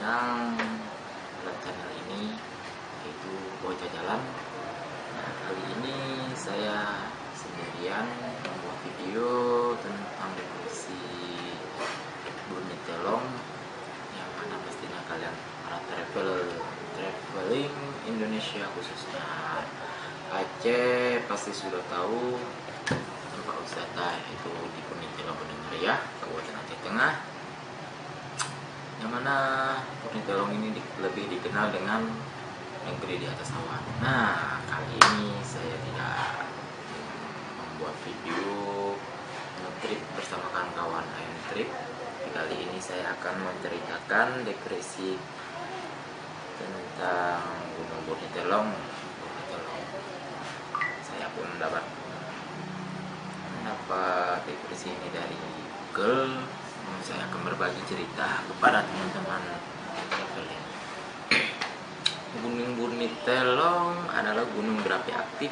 channel dalam channel ini, yaitu Bocah Jalan. Nah, kali ini saya sendirian membuat video tentang definisi bunyi telong, yang mana pastinya kalian para traveling Indonesia khususnya Aceh pasti sudah tahu tempat wisata itu di Bumi Telong Gunung Meriah, Kabupaten Aceh Tengah, yang mana Bumi Telong ini lebih dikenal dengan negeri di atas awan. Nah, kali ini saya tidak membuat video trip bersama kawan-kawan ayam trip. Kali ini saya akan menceritakan deskripsi tentang Gunung Bumi Telong. Saya pun mendapat deskripsi ini dari Google. Saya akan berbagi cerita kepada teman-teman traveling. Gunung Bumi Telong adalah gunung berapi aktif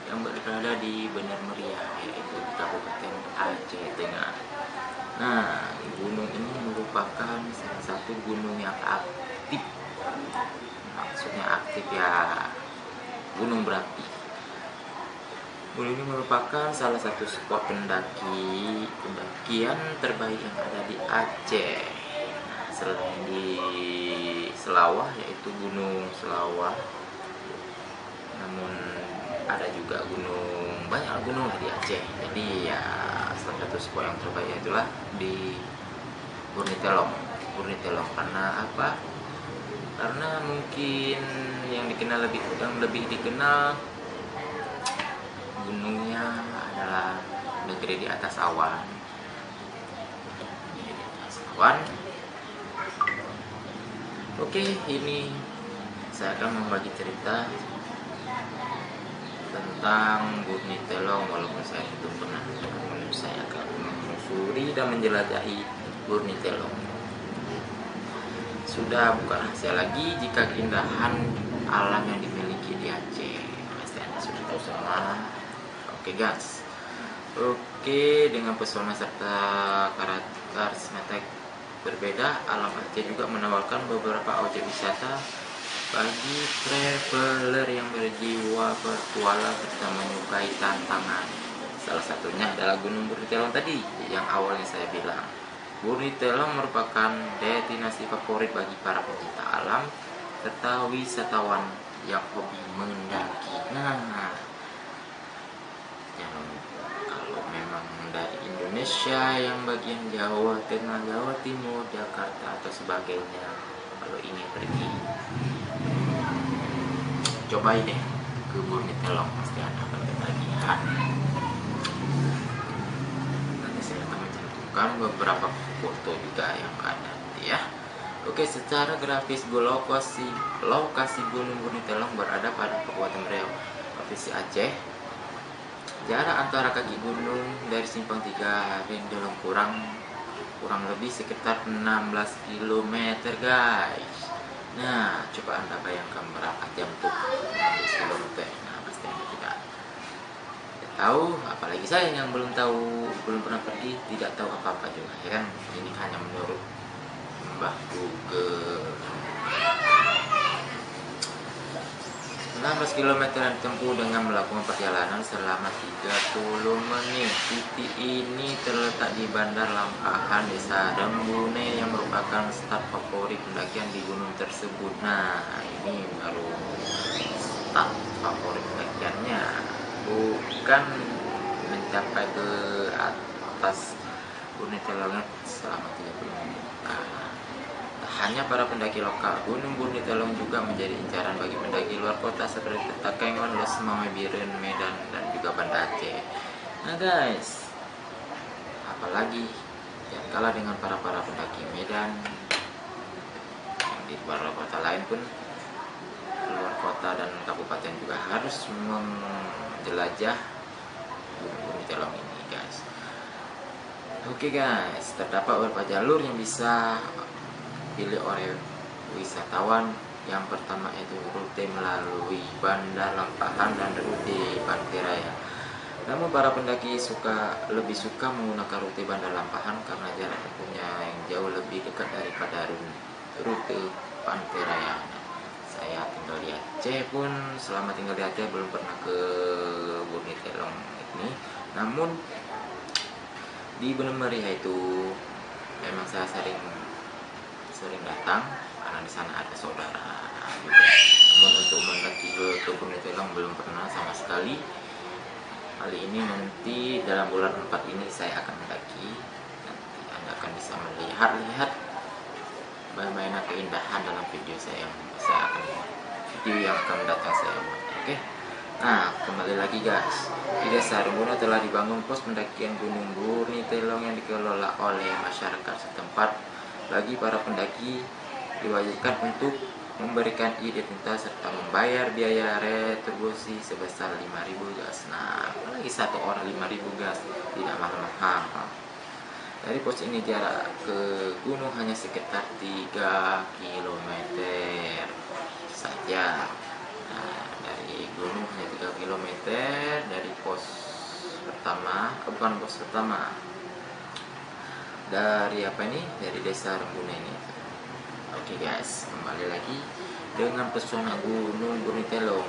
yang berada di Bener Meriah, yaitu di Kabupaten Aceh Tengah. Nah, gunung ini merupakan salah satu gunung yang aktif. Maksudnya aktif ya, gunung berapi. Gunung ini merupakan salah satu spot pendakian terbaik yang ada di Aceh. Nah, selain di Selawah, yaitu Gunung Selawah, namun ada juga banyak gunung di Aceh. Jadi ya, salah satu spot yang terbaik itulah di Bumi Telong. Karena apa? Karena mungkin yang lebih dikenal gunungnya adalah negeri di atas awan. Oke, ini saya akan membagi cerita tentang Bumi Telong, walaupun saya belum pernah. Saya akan menelusuri dan menjelajahi Bumi Telong. Sudah bukan rahasia lagi jika keindahan alam yang dimiliki di Aceh pasti Anda sudah tahu semua. Oke guys, dengan pesona serta karismatik berbeda, alam Aceh juga menawarkan beberapa objek wisata bagi traveler yang berjiwa bertualang serta menyukai tantangan. Salah satunya adalah Gunung Bumi Telong tadi yang awalnya saya bilang. Bumi Telong merupakan destinasi favorit bagi para pecinta alam serta wisatawan yang hobi mendaki. Nah, kalau memang dari Indonesia yang bagian Jawa Tengah, Jawa Timur, Jakarta atau sebagainya, kalau ingin pergi, cobain deh ke Bumi Telong, pasti Anda akan ketagihan. Nanti saya akan mencantumkan beberapa foto juga yang ada ya. Oke, secara grafis lokasi Gunung Bumi Telong berada pada Kabupaten Riau, Provinsi Aceh. Jarak antara kaki gunung dari simpang 3 Rindelong kurang lebih sekitar 16 km guys. Nah, coba Anda bayangkan berapa jam tuh 16 km. Nah, pasti Anda tidak tahu, apalagi saya yang belum pernah pergi, tidak tahu apa-apa juga ya kan. Ini hanya menurut Mbah Google. 16 km yang ditempuh dengan melakukan perjalanan selama 30 menit. Titik ini terletak di Bandar Lampahan, Desa Rembune, yang merupakan start favorit pendakian di gunung tersebut. Nah, ini baru start favorit pendakiannya, bukan mencapai ke atas Bumi Telong selama 30 menit. Hanya para pendaki lokal. Gunung Bumi Telong juga menjadi incaran bagi pendaki luar kota seperti Takengon, Los Mame, Biren, Medan, dan juga Banda Aceh. Nah guys, apalagi yang kalah dengan para pendaki Medan yang di luar kota lain pun, luar kota dan kabupaten juga harus menjelajah Gunung Bumi Telong ini guys. Oke guys, terdapat beberapa jalur yang bisa pilih oleh wisatawan. Yang pertama itu rute melalui Bandar Lampahan dan rute Pantai Raya. Namun para pendaki lebih suka menggunakan rute Bandar Lampahan karena jarak tempuhnya yang jauh lebih dekat daripada rute Pantai Raya. Saya tinggal di Aceh pun, selama tinggal di Aceh belum pernah ke Bumi Telong ini. Namun di Gunung Meriah itu memang saya sering datang karena di sana ada saudara juga. Namun untuk mendaki ke Bumi Telong belum pernah sama sekali. Kali ini nanti dalam bulan 4 ini saya akan mendaki. Nanti Anda akan bisa melihat bagaimana keindahan dalam video saya yang akan datang saya buat. Oke. Nah, kembali lagi guys. Di Desa Rembuna telah dibangun pos pendakian Gunung Bumi Telong yang dikelola oleh masyarakat setempat. Bagi para pendaki diwajibkan untuk memberikan identitas serta membayar biaya retribusi sebesar 5.000 gas. Nah, apalagi satu orang 5.000 gas, tidak mahal-mahal. Dari pos ini jarak ke gunung hanya sekitar 3 km saja. Nah, dari gunung hanya 3 km dari pos pertama, bukan pos pertama. Dari Dari Desa Rembuna ini. Oke guys, kembali lagi dengan pesona Gunung Bumi Telong.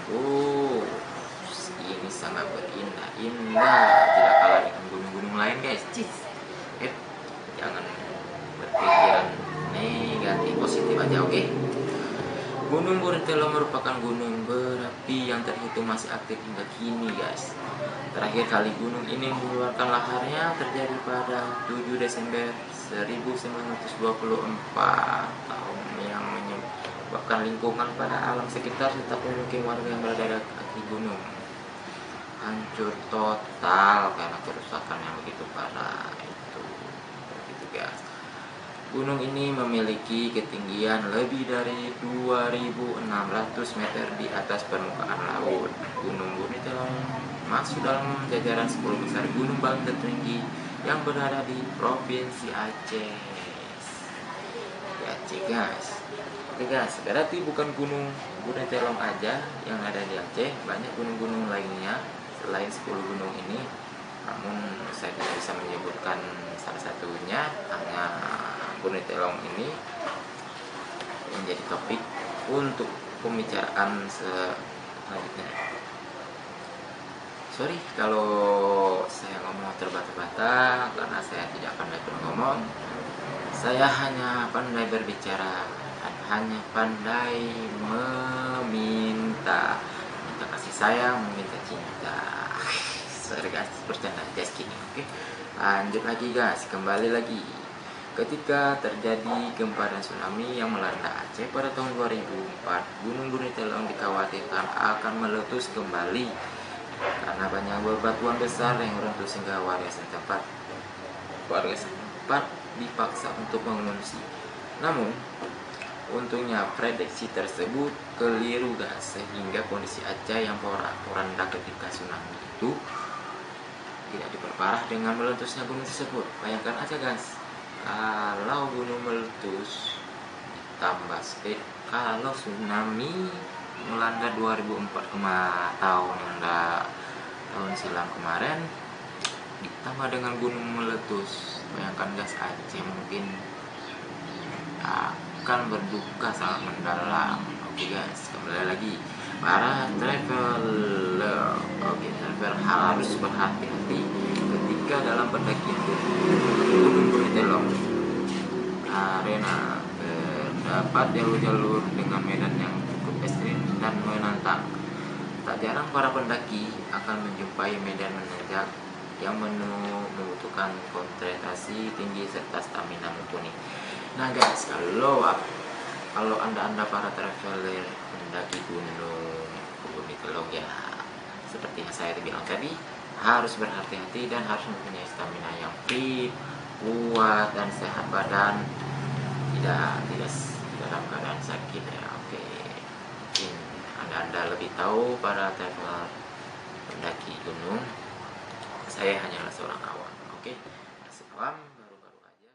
Ini sangat berindah-indah, tidak kalah dengan gunung-gunung lain guys. Jangan berpikiran negatif, positif aja, oke? Gunung Bumi Telong merupakan gunung berapi yang terhitung masih aktif hingga kini guys. Terakhir kali gunung ini mengeluarkan laharnya terjadi pada 7 Desember 1924 tahun, yang menyebabkan lingkungan pada alam sekitar serta pemukiman warga yang berada di kaki gunung hancur total karena kerusakan yang begitu parah itu. Begitu guys. Gunung ini memiliki ketinggian lebih dari 2.600 meter di atas permukaan laut. Gunung Bumi Telong masuk dalam jajaran 10 besar gunung paling tertinggi yang berada di Provinsi Aceh. Di Aceh guys. Oke guys, berarti bukan Gunung Bumi Telong aja yang ada di Aceh, banyak gunung-gunung lainnya selain 10 gunung ini. Namun saya tidak bisa menyebutkan salah satunya, hanya Bumi Telong ini menjadi topik untuk pembicaraan selanjutnya. Sorry kalau saya ngomong terbata-bata karena saya tidak pandai berngomong. Saya hanya pandai berbicara dan hanya pandai meminta kasih sayang, meminta cinta. Sorry guys, bercanda just kidding. Oke. Lanjut lagi guys, kembali lagi. Ketika terjadi gempa dan tsunami yang melanda Aceh pada tahun 2004, Gunung Bumi Telong dikhawatirkan akan meletus kembali karena banyak bebatuan besar yang runtuh sehingga warga setempat dipaksa untuk mengungsi. Namun untungnya prediksi tersebut keliru guys, sehingga kondisi Aceh yang porak-poranda ketika tsunami itu tidak diperparah dengan meletusnya gunung tersebut. Bayangkan aja guys, kalau gunung meletus tambah kalau tsunami melanda 2004 tahun silam kemarin, ditambah dengan gunung meletus, bayangkan guys, Aceh mungkin akan berduka sangat mendalam. Oke guys, kembali lagi para traveler. Traveler harus berhati-hati ketika dalam pendakian Gunung Bumi Telong karena terdapat jalur-jalur dengan medan yang cukup ekstrim dan menantang. Tak jarang para pendaki akan menjumpai medan menanjak yang membutuhkan konsentrasi tinggi serta stamina mumpuni. Nah guys, kalau anda para traveler mendaki Gunung Bumi Telong, ya seperti yang saya bilang tadi, harus berhati-hati dan harus mempunyai stamina yang fit, kuat dan sehat badan, tidak dalam keadaan sakit ya. Oke, mungkin anda lebih tahu para traveler pendaki gunung, saya hanyalah seorang awam. Oke, masih awam, baru-baru aja.